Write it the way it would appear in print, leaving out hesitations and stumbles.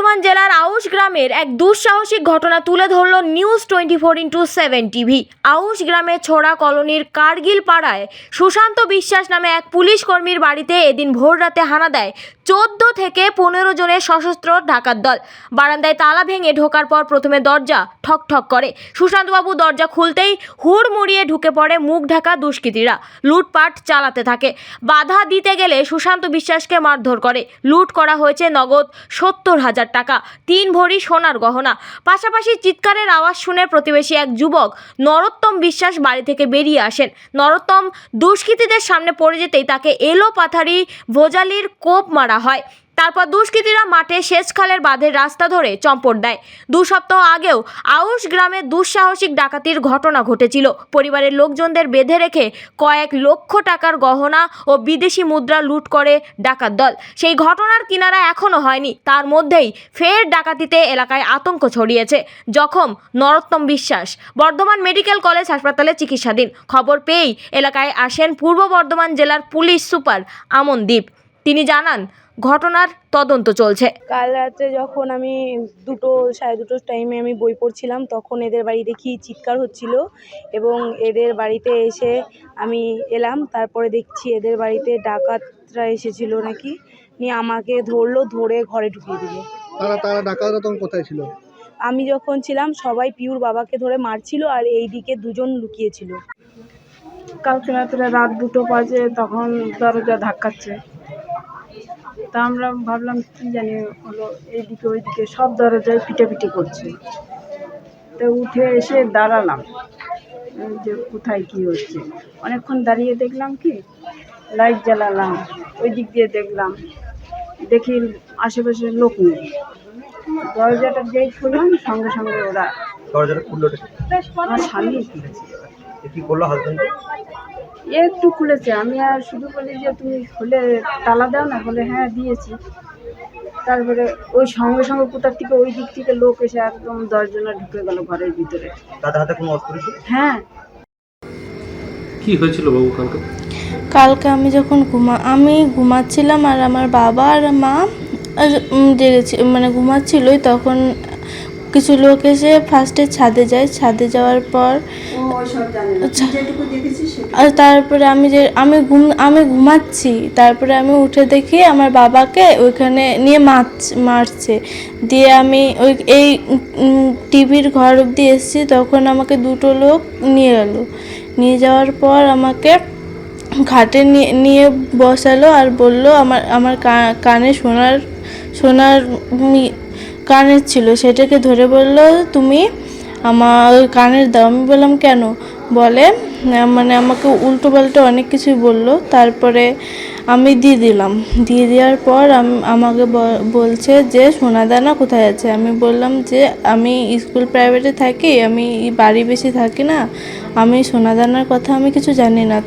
বর্ধমান জেলার আউশ গ্রামের এক দুঃসাহসিক ঘটনা তুলে ধরল নিউজ 24x7 টিভি। আউশ গ্রামের ছোড়া কলোনির কার্গিল পাড়ায় সুশান্ত বিশ্বাস নামে এক পুলিশ কর্মীর বাড়িতে এদিন ভোররাতে হানা দেয় 14 থেকে 15 জনের সশস্ত্র ডাকাত দল। বারান্দায় তালা ভেঙে ঢোকার পর প্রথমে দরজা ঠক ঠক করে। সুশান্তবাবু দরজা খুলতেই হুড়মুড়িয়ে ঢুকে পড়ে মুখ ঢাকা দুষ্কৃতীরা। লুটপাট চালাতে থাকে। বাধা দিতে গেলে সুশান্ত বিশ্বাসকে মারধর করে। লুট করা হয়েছে নগদ 70,000 টাকা, 3 ভরি সোনার গহনা। পাশাপাশি চিৎকারের আওয়াজ শুনে প্রতিবেশী এক যুবক নরোত্তম বিশ্বাস বাড়ি থেকে বেরিয়ে আসেন। নরোত্তম দুষ্কৃতীদের সামনে পড়ে যেতেই তাকে এলো পাথারি ভোজালির কোপ মারা হয়। তারপর দুষ্কৃতীরা মাঠে সেচখালের বাঁধের রাস্তা ধরে চম্পট দেয়। 2 সপ্তাহ আগেও আউশ গ্রামে দুঃসাহসিক ডাকাতির ঘটনা ঘটেছিল। পরিবারের লোকজনদের বেঁধে রেখে কয়েক লক্ষ টাকার গহনা ও বিদেশি মুদ্রা লুট করে ডাকাত দল। সেই ঘটনার কিনারা এখনও হয়নি, তার মধ্যেই ফের ডাকাতিতে এলাকায় আতঙ্ক ছড়িয়েছে। জখম নরোত্তম বিশ্বাস, বর্ধমান মেডিকেল কলেজ হাসপাতালে চিকিৎসাধীন। খবর পেয়েই এলাকায় আসেন পূর্ব বর্ধমান জেলার পুলিশ সুপার আমনদীপ। তিনি জানান, ঘটনার তদন্ত চলছে। কাল রাতে যখন আমি 2-2:30 টাইমে আমি বই পড়ছিলাম, তখন এদের বাড়ি দেখি চিৎকার হচ্ছিল এবং এদের বাড়িতে এসে আমি এলাম। তারপরে দেখছি এদের বাড়িতে ডাকাতরা এসেছিল নাকি, নিয়ে আমাকে ধরলো, ধরে ঘরে ঢুকিয়ে দিল। তারা ডাকাতরা তখন কোথায় ছিল? আমি যখন ছিলাম সবাই পিউর বাবাকে ধরে মারছিল আর এইদিকে 2 জন লুকিয়েছিল। কালকে রাত্রে রাত 2টো বাজে, তখন দরজা ধাক্কাচ্ছে। তা আমরা ভাবলাম কি জানি হলো, এইদিকে ওইদিকে সব দরজায় পিটাপিটি করছে। তো উঠে এসে দাঁড়ালাম যে কোথায় কি হচ্ছে। অনেকক্ষণ দাঁড়িয়ে দেখলাম কি লাইট জ্বালালাম, ওই দিক দিয়ে দেখলাম, দেখি আশেপাশে লোক নেই। দরজাটা যেই খুললাম সঙ্গে সঙ্গে ওরা দরজাটা খুললো? আমার স্বামী খুলেছে। কি করলো হাজবেন্ড? একটু খুলেছে, আমি আর শুধু বলি যে তুমি খুলে তালা দাও না, বলে হ্যাঁ দিয়েছি। তারপরে ওই সঙ্গে সঙ্গে কোথার থেকে ওই দিক থেকে লোক এসে একদম 10 জনা ঢুকে গেল ঘরের ভিতরে। তাদের হাতে কোনো অস্ত্র ছিল? হ্যাঁ। কি হয়েছিল বাবু কালকে? কালকে আমি যখন আমি ঘুমাচ্ছিলাম আর আমার বাবা আর মা জেগেছি, মানে ঘুমাচ্ছিলই, তখন কিছু লোক এসে ফার্স্টে ছাদে যায়। ছাদে যাওয়ার পর আর তারপরে আমি ঘুমাচ্ছি, তারপরে আমি উঠে দেখি আমার বাবাকে ওইখানে নিয়ে মারছে। দিয়ে আমি এই টিভির ঘর অবধি এসেছি, তখন আমাকে 2টো লোক নিয়ে গেল। নিয়ে যাওয়ার পর আমাকে ঘাটে নিয়ে বসালো আর বলল আমার কানে সোনার কানের ছিল, সেটাকে ধরে বলল তুমি আমার কানের দাও। আমি বললাম কেন? বলে মানে আমাকে উল্টো পাল্টো অনেক কিছুই বললো। তারপরে আমি দিয়ে দিলাম। দিয়ে দেওয়ার পর আমাকে বলছে যে সোনাদানা কোথায় আছে। আমি বললাম যে আমি স্কুল প্রাইভেটে থাকি, আমি বাড়ি বেশি থাকি না, আমি সোনাদানার কথা আমি কিছু জানি না।